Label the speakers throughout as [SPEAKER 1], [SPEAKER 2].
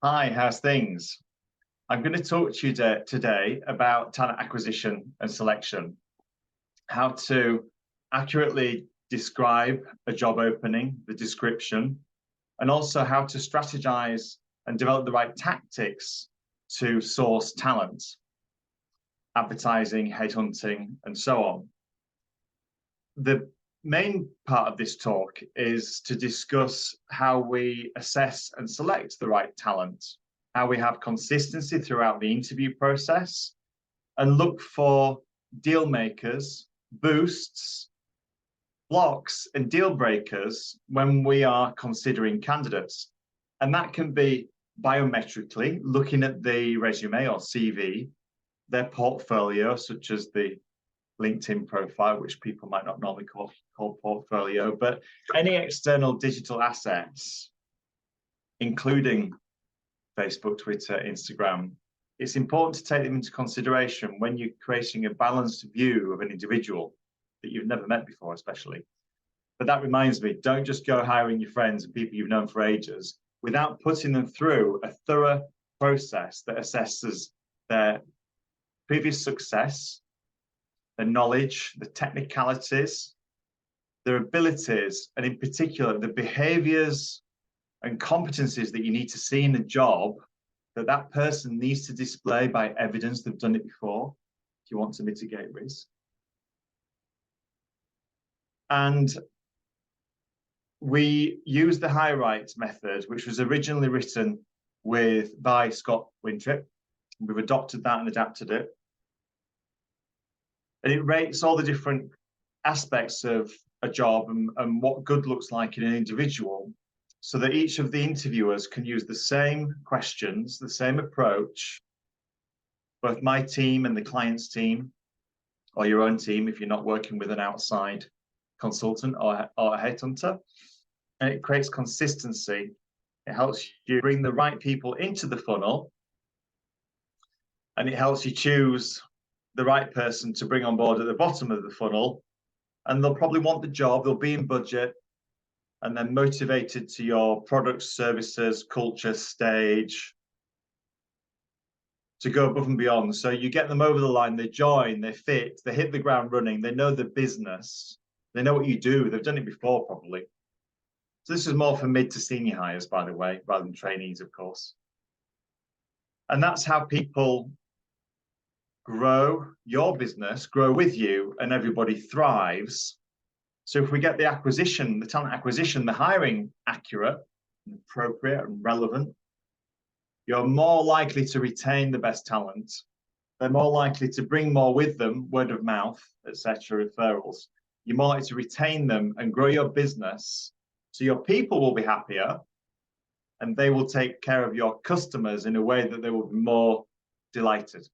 [SPEAKER 1] Hi, how's things? I'm going to talk to you today about talent acquisition and selection, how to accurately describe a job opening, the description, and also how to strategize and develop the right tactics to source talent, advertising, headhunting, and so on. The main part of this talk is to discuss how we assess and select the right talent, how we have consistency throughout the interview process, and look for deal makers, boosts, blocks, and deal breakers when we are considering candidates. And that can be biometrically, looking at the resume or CV, their portfolio, such as the LinkedIn profile, which people might not normally call portfolio, but any external digital assets, including Facebook, Twitter, Instagram. It's important to take them into consideration when you're creating a balanced view of an individual that you've never met before, especially. But that reminds me, don't just go hiring your friends and people you've known for ages without putting them through a thorough process that assesses their previous success, the knowledge, the technicalities, their abilities, and in particular, the behaviors and competencies that you need to see in a job that person needs to display by evidence they've done it before, if you want to mitigate risk. And we use the HighRight method, which was originally written by Scott Wintrip. We've adopted that and adapted it. And it rates all the different aspects of a job and what good looks like in an individual, so that each of the interviewers can use the same questions, the same approach, both my team and the client's team, or your own team if you're not working with an outside consultant or a headhunter. And it creates consistency. It helps you bring the right people into the funnel, and it helps you choose the right person to bring on board at the bottom of the funnel, and they'll probably want the job, they'll be in budget, and then motivated to your products, services, culture, stage, to go above and beyond. So you get them over the line, they join, they fit, they hit the ground running, they know the business, they know what you do, they've done it before probably. So this is more for mid to senior hires, by the way, rather than trainees, of course. And that's how people grow your business, grow with you, and everybody thrives. So if we get the acquisition, the talent acquisition, the hiring accurate and appropriate and relevant, you're more likely to retain the best talent. They're more likely to bring more with them, word of mouth, etc., referrals. You're more likely to retain them and grow your business. So your people will be happier, and they will take care of your customers in a way that they will be more delighted.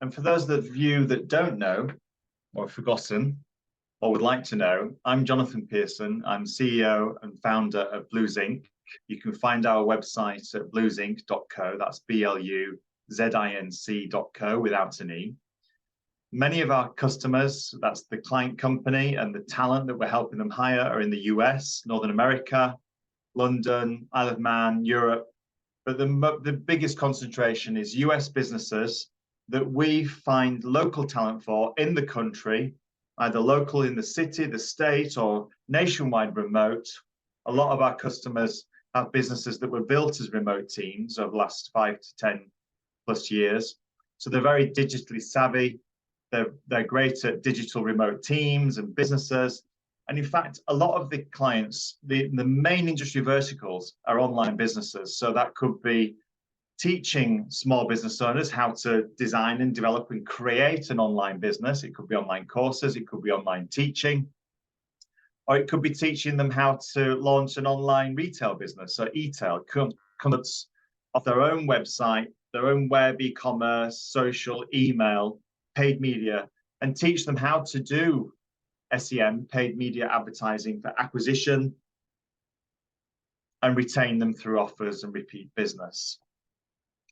[SPEAKER 1] And for those of you that don't know, or have forgotten, or would like to know, I'm Jonathan Pearson. I'm CEO and founder of BluZinc. You can find our website at bluzinc.co. That's BLUZINC.co without an E. Many of our customers, that's the client company and the talent that we're helping them hire, are in the US, Northern America, London, Isle of Man, Europe. But the biggest concentration is US businesses that we find local talent for in the country, either local in the city, the state, or nationwide remote. A lot of our customers have businesses that were built as remote teams over the last 5 to 10 plus years. So they're very digitally savvy. They're great at digital remote teams and businesses. And in fact, a lot of the clients, the main industry verticals are online businesses. So that could be teaching small business owners how to design and develop and create an online business. It could be online courses, it could be online teaching, or it could be teaching them how to launch an online retail business. So e-tail comes off their own website, their own web, e-commerce, social, email, paid media, and teach them how to do SEM, paid media advertising, for acquisition, and retain them through offers and repeat business.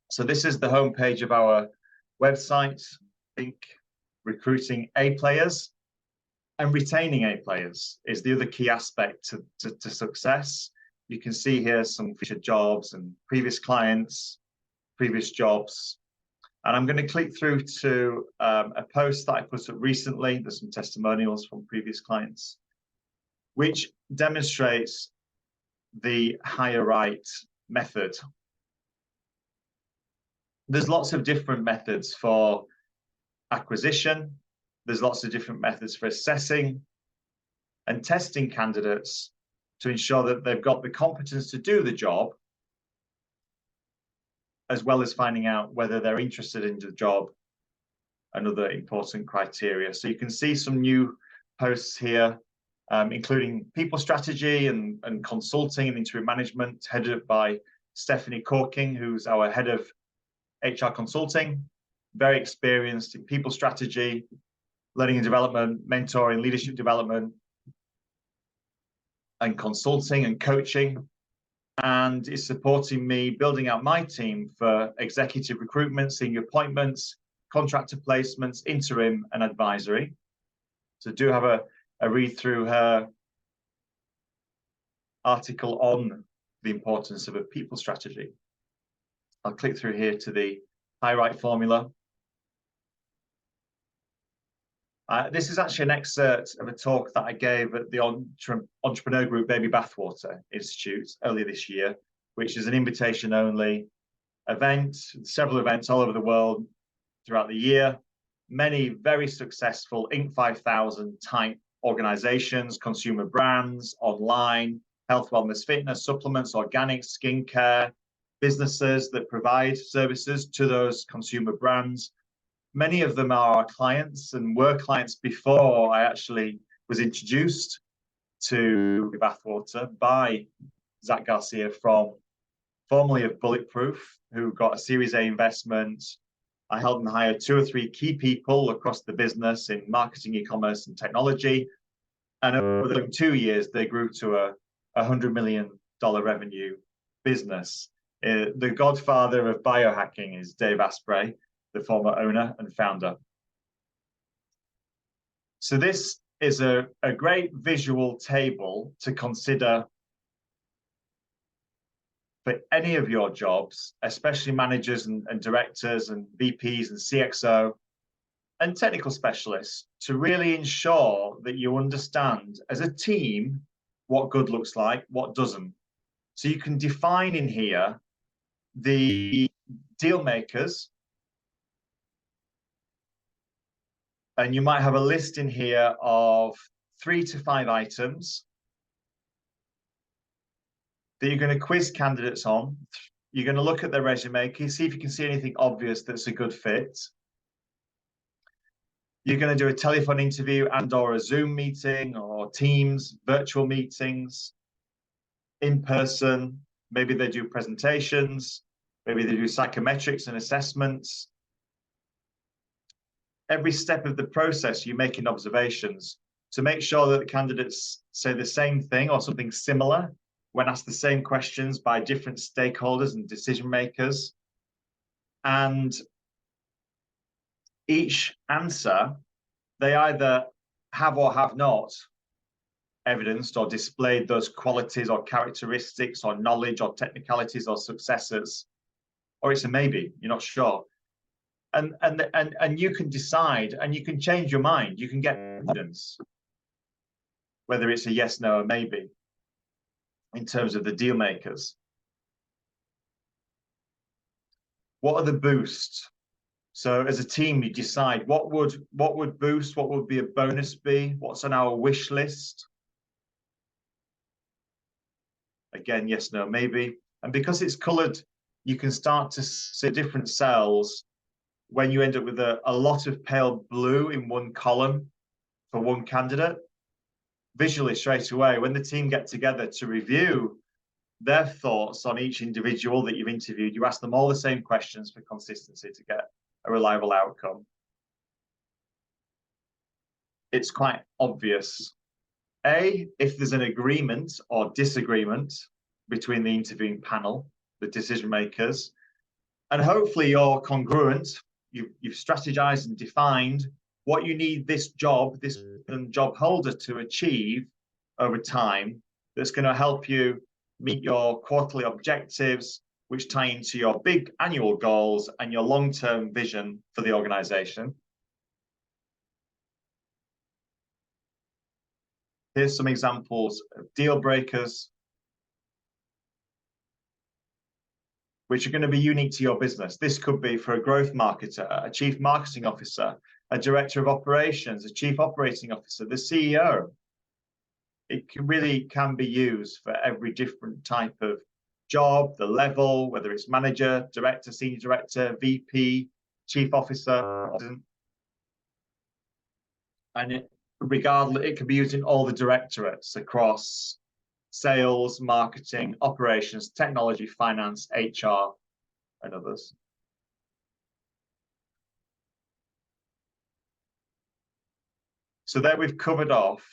[SPEAKER 1] So this is the homepage of our website, think recruiting A players. And retaining A players is the other key aspect to success. You can see here some featured jobs and previous clients, previous jobs. And I'm going to click through to a post that I put up recently. There's some testimonials from previous clients, which demonstrates the hire right method. There's lots of different methods for acquisition. There's lots of different methods for assessing and testing candidates to ensure that they've got the competence to do the job, as well as finding out whether they're interested in the job and other important criteria. So you can see some new posts here, including people strategy and consulting and interim management, headed up by Stephanie Corking, who's our head of HR consulting, very experienced in people strategy, learning and development, mentoring, leadership development, and consulting and coaching, and is supporting me building out my team for executive recruitment, senior appointments, contractor placements, interim, and advisory. So do have a read through her article on the importance of a people strategy. I'll click through here to the hire right formula. This is actually an excerpt of a talk that I gave at the entrepreneur group Baby Bathwater Institute earlier this year, which is an invitation-only event, several events all over the world throughout the year. Many very successful Inc. 5000 type organizations, consumer brands, online, health, wellness, fitness, supplements, organics, skincare, businesses that provide services to those consumer brands. Many of them are our clients and were clients before I actually was introduced to Bathwater by Zach Garcia formerly of Bulletproof, who got a Series A investment. I helped them hire 2 or 3 key people across the business in marketing, e-commerce, and technology. And over the 2 years, they grew to a $100 million revenue business. The godfather of biohacking is Dave Asprey, the former owner and founder. So this is a great visual table to consider for any of your jobs, especially managers and directors and VPs and CXO and technical specialists, to really ensure that you understand as a team what good looks like, what doesn't. So you can define in here the deal makers, and you might have a list in here of 3 to 5 items that you're going to quiz candidates on. You're going to look at their resume, see if you can see anything obvious that's a good fit. You're going to do a telephone interview and or a Zoom meeting or Teams, virtual meetings, in person. Maybe they do presentations, maybe they do psychometrics and assessments. Every step of the process, you're making observations to make sure that the candidates say the same thing or something similar when asked the same questions by different stakeholders and decision makers. And each answer, they either have or have not evidenced or displayed those qualities or characteristics or knowledge or technicalities or successes, or it's a maybe, you're not sure. And you can decide and you can change your mind. You can get evidence, whether it's a yes, no, or maybe, in terms of the deal makers. What are the boosts? So as a team, you decide what would boost, what would be a bonus be, what's on our wish list. Again, yes, no, maybe. And because it's colored, you can start to see different cells when you end up with a lot of pale blue in one column for one candidate. Visually, straight away, when the team get together to review their thoughts on each individual that you've interviewed, you ask them all the same questions for consistency to get a reliable outcome. It's quite obvious. A, if there's an agreement or disagreement between the interviewing panel, the decision makers, and hopefully you're congruent, you've strategized and defined what you need this job holder to achieve over time that's going to help you meet your quarterly objectives, which tie into your big annual goals and your long-term vision for the organization. Here's some examples of deal breakers, which are going to be unique to your business. This could be for a growth marketer, a chief marketing officer, a director of operations, a chief operating officer, the CEO. It really can be used for every different type of job, the level, whether it's manager, director, senior director, VP, chief officer. And it can be used in all the directorates across sales, marketing, operations, technology, finance, HR, and others. So there we've covered off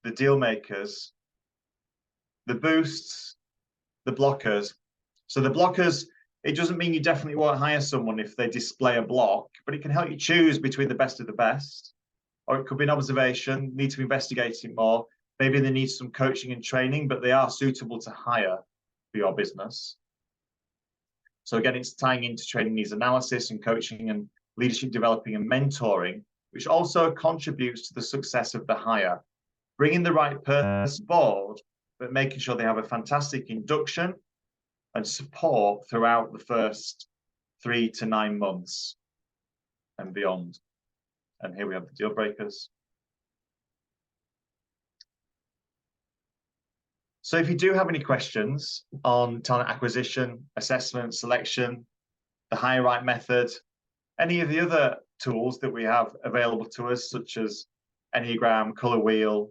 [SPEAKER 1] the deal makers, the boosts, the blockers. So the blockers, it doesn't mean you definitely won't hire someone if they display a block, but it can help you choose between the best of the best. Or it could be an observation, need to investigate it more. Maybe they need some coaching and training, but they are suitable to hire for your business. So again, it's tying into training needs analysis and coaching and leadership developing and mentoring, which also contributes to the success of the hire. Bringing the right person aboard, but making sure they have a fantastic induction and support throughout the first 3 to 9 months and beyond. And here we have the deal breakers. So if you do have any questions on talent acquisition, assessment, selection, the hire right method, any of the other tools that we have available to us, such as Enneagram, Color Wheel,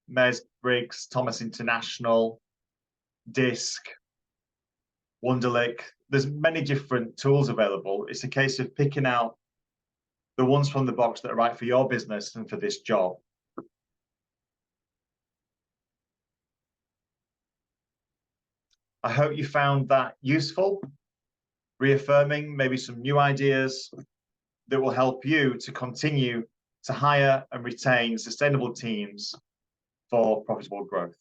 [SPEAKER 1] Myers-Briggs, Thomas International, DISC, Wonderlic, there's many different tools available. It's a case of picking out the ones from the box that are right for your business and for this job. I hope you found that useful, reaffirming maybe some new ideas that will help you to continue to hire and retain sustainable teams for profitable growth.